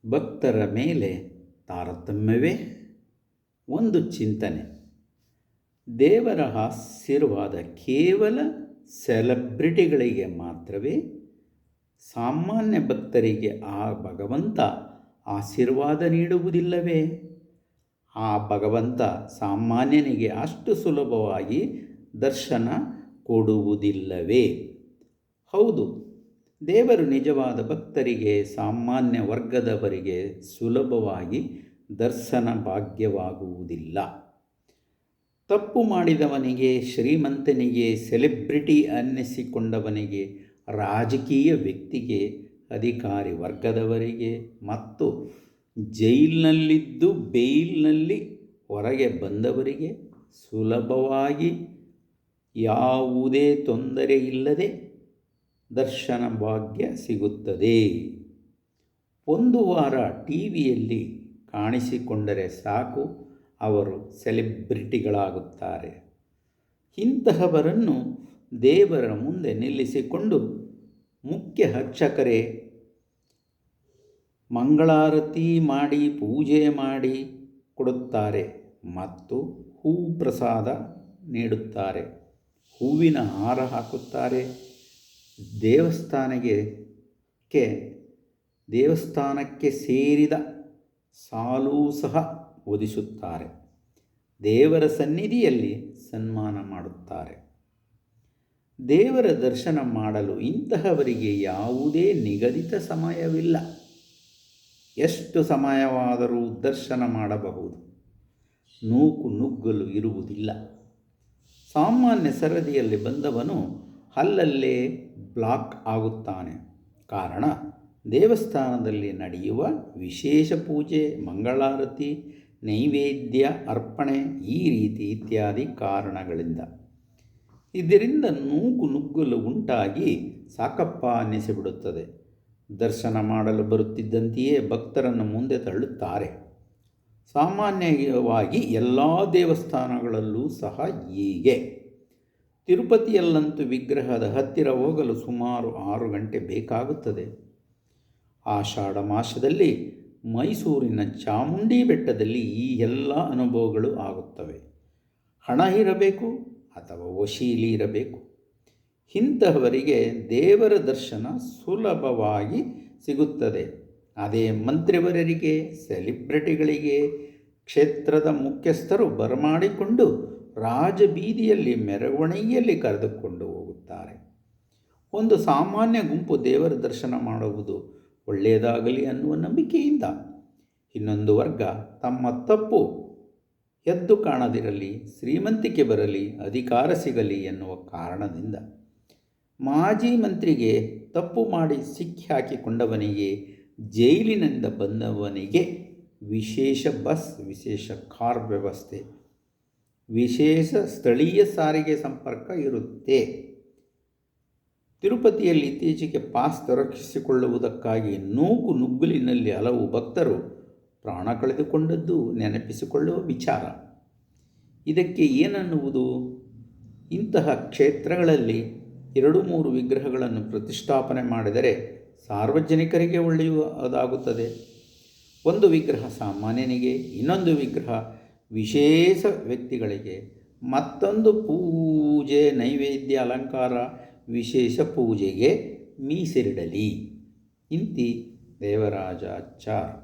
ಭಕ್ತರ ಮೇಲೆ ತಾರತಮ್ಯವೇ ಒಂದು ಚಿಂತನೆ. ದೇವರ ಆಶೀರ್ವಾದ ಕೇವಲ ಸೆಲೆಬ್ರಿಟಿಗಳಿಗೆ ಮಾತ್ರವೇ? ಸಾಮಾನ್ಯ ಭಕ್ತರಿಗೆ ಆ ಭಗವಂತ ಆಶೀರ್ವಾದ ನೀಡುವುದಿಲ್ಲವೇ? ಆ ಭಗವಂತ ಸಾಮಾನ್ಯನಿಗೆ ಅಷ್ಟು ಸುಲಭವಾಗಿ ದರ್ಶನ ಕೊಡುವುದಿಲ್ಲವೇ? ಹೌದು, ದೇವರು ನಿಜವಾದ ಭಕ್ತರಿಗೆ, ಸಾಮಾನ್ಯ ವರ್ಗದವರಿಗೆ ಸುಲಭವಾಗಿ ದರ್ಶನ ಭಾಗ್ಯವಾಗುವುದಿಲ್ಲ. ತಪ್ಪು ಮಾಡಿದವನಿಗೆ, ಶ್ರೀಮಂತನಿಗೆ, ಸೆಲೆಬ್ರಿಟಿ ಅನ್ನಿಸಿಕೊಂಡವನಿಗೆ, ರಾಜಕೀಯ ವ್ಯಕ್ತಿಗೆ, ಅಧಿಕಾರಿ ವರ್ಗದವರಿಗೆ ಮತ್ತು ಜೈಲಿನಲ್ಲಿದ್ದು ಬೇಯ್ಲ್ನಲ್ಲಿ ಹೊರಗೆ ಬಂದವರಿಗೆ ಸುಲಭವಾಗಿ ಯಾವುದೇ ತೊಂದರೆಯಿಲ್ಲದೆ ದರ್ಶನ ಭಾಗ್ಯ ಸಿಗುತ್ತದೆ. ಒಂದು ವಾರ ಟಿವಿಯಲ್ಲಿ ಕಾಣಿಸಿಕೊಂಡರೆ ಸಾಕು, ಅವರು ಸೆಲೆಬ್ರಿಟಿಗಳಾಗುತ್ತಾರೆ. ಇಂತಹವರನ್ನು ದೇವರ ಮುಂದೆ ನಿಲ್ಲಿಸಿಕೊಂಡು ಮುಖ್ಯ ಅರ್ಚಕರೇ ಮಂಗಳಾರತಿ ಮಾಡಿ ಪೂಜೆ ಮಾಡಿ ಕೊಡುತ್ತಾರೆ ಮತ್ತು ಹೂ ಪ್ರಸಾದ ನೀಡುತ್ತಾರೆ, ಹೂವಿನ ಹಾರ ಹಾಕುತ್ತಾರೆ, ದೇವಸ್ಥಾನಕ್ಕೆ ಸೇರಿದ ಸಾಲು ಸಹ ಒದಿಸುತ್ತಾರೆ, ದೇವರ ಸನ್ನಿಧಿಯಲ್ಲಿ ಸನ್ಮಾನ ಮಾಡುತ್ತಾರೆ. ದೇವರ ದರ್ಶನ ಮಾಡಲು ಇಂತಹವರಿಗೆ ಯಾವುದೇ ನಿಗದಿತ ಸಮಯವಿಲ್ಲ. ಎಷ್ಟು ಸಮಯವಾದರೂ ದರ್ಶನ ಮಾಡಬಹುದು, ನೂಕು ನುಗ್ಗಲು ಇರುವುದಿಲ್ಲ. ಸಾಮಾನ್ಯ ಸರದಿಯಲ್ಲಿ ಬಂದವನು ಅಲ್ಲಲ್ಲೇ ಬ್ಲಾಕ್ ಆಗುತ್ತಾನೆ. ಕಾರಣ, ದೇವಸ್ಥಾನದಲ್ಲಿ ನಡೆಯುವ ವಿಶೇಷ ಪೂಜೆ, ಮಂಗಳಾರತಿ, ನೈವೇದ್ಯ ಅರ್ಪಣೆ ಈ ರೀತಿ ಇತ್ಯಾದಿ ಕಾರಣಗಳಿಂದ. ಇದರಿಂದ ನೂಕು ನುಗ್ಗಲು ಉಂಟಾಗಿ ಸಾಕಪ್ಪ ಅನ್ನಿಸಿಬಿಡುತ್ತದೆ. ದರ್ಶನ ಮಾಡಲು ಬರುತ್ತಿದ್ದಂತೆಯೇ ಭಕ್ತರನ್ನು ಮುಂದೆ ತಳ್ಳುತ್ತಾರೆ. ಸಾಮಾನ್ಯವಾಗಿ ಎಲ್ಲ ದೇವಸ್ಥಾನಗಳಲ್ಲೂ ಸಹ ಹೀಗೆ. ತಿರುಪತಿಯಲ್ಲಂತೂ ವಿಗ್ರಹದ ಹತ್ತಿರ ಹೋಗಲು ಸುಮಾರು 6 ಗಂಟೆ ಬೇಕಾಗುತ್ತದೆ. ಆಷಾಢ ಮಾಸದಲ್ಲಿ ಮೈಸೂರಿನ ಚಾಮುಂಡಿ ಬೆಟ್ಟದಲ್ಲಿ ಈ ಎಲ್ಲ ಅನುಭವಗಳು ಆಗುತ್ತವೆ. ಹಣ ಇರಬೇಕು ಅಥವಾ ವಶೀಲಿ ಇರಬೇಕು. ಇಂತಹವರಿಗೆ ದೇವರ ದರ್ಶನ ಸುಲಭವಾಗಿ ಸಿಗುತ್ತದೆ. ಅದೇ ಮಂತ್ರಿವರರಿಗೆ, ಸೆಲೆಬ್ರಿಟಿಗಳಿಗೆ ಕ್ಷೇತ್ರದ ಮುಖ್ಯಸ್ಥರು ಬರಮಾಡಿಕೊಂಡು ರಾಜಬೀದಿಯಲ್ಲಿ ಮೆರವಣಿಗೆಯಲ್ಲಿ ಕರೆದುಕೊಂಡು ಹೋಗುತ್ತಾರೆ. ಒಂದು ಸಾಮಾನ್ಯ ಗುಂಪು ದೇವರ ದರ್ಶನ ಮಾಡುವುದು ಒಳ್ಳೆಯದಾಗಲಿ ಅನ್ನುವ ನಂಬಿಕೆಯಿಂದ, ಇನ್ನೊಂದು ವರ್ಗ ತಮ್ಮ ತಪ್ಪು ಎದ್ದು ಕಾಣದಿರಲಿ, ಶ್ರೀಮಂತಿಕೆ ಬರಲಿ, ಅಧಿಕಾರ ಸಿಗಲಿ ಎನ್ನುವ ಕಾರಣದಿಂದ, ಮಾಜಿ ಮಂತ್ರಿಗೆ, ತಪ್ಪು ಮಾಡಿ ಸಿಕ್ಕಿ ಹಾಕಿಕೊಂಡವನಿಗೆ, ಜೈಲಿನಿಂದ ಬಂದವನಿಗೆ ವಿಶೇಷ ಬಸ್, ವಿಶೇಷ ಕಾರ್ ವ್ಯವಸ್ಥೆ, ವಿಶೇಷ ಸ್ಥಳೀಯ ಸಾರಿಗೆ ಸಂಪರ್ಕ ಇರುತ್ತೆ. ತಿರುಪತಿಯಲ್ಲಿ ಇತ್ತೀಚೆಗೆ ಪಾಸ್ ದೊರಕಿಸಿಕೊಳ್ಳುವುದಕ್ಕಾಗಿ ನೂಕು ನುಗ್ಗಲಿನಲ್ಲಿ ಹಲವು ಭಕ್ತರು ಪ್ರಾಣ ಕಳೆದುಕೊಂಡದ್ದು ನೆನಪಿಸಿಕೊಳ್ಳುವ ವಿಚಾರ. ಇದಕ್ಕೆ ಏನನ್ನುವುದು? ಇಂತಹ ಕ್ಷೇತ್ರಗಳಲ್ಲಿ 2-3 ವಿಗ್ರಹಗಳನ್ನು ಪ್ರತಿಷ್ಠಾಪನೆ ಮಾಡಿದರೆ ಸಾರ್ವಜನಿಕರಿಗೆ ಒಳ್ಳೆಯದಾಗುತ್ತದೆ. ಒಂದು ವಿಗ್ರಹ ಸಾಮಾನ್ಯನಿಗೆ, ಇನ್ನೊಂದು ವಿಗ್ರಹ ವಿಶೇಷ ವ್ಯಕ್ತಿಗಳಿಗೆ, ಮತ್ತೊಂದು ಪೂಜೆ, ನೈವೇದ್ಯ, ಅಲಂಕಾರ, ವಿಶೇಷ ಪೂಜೆಗೆ ಮೀಸಲಿಡಲಿ. ಇಂತಿ ದೇವರಾಜಾಚಾರ್.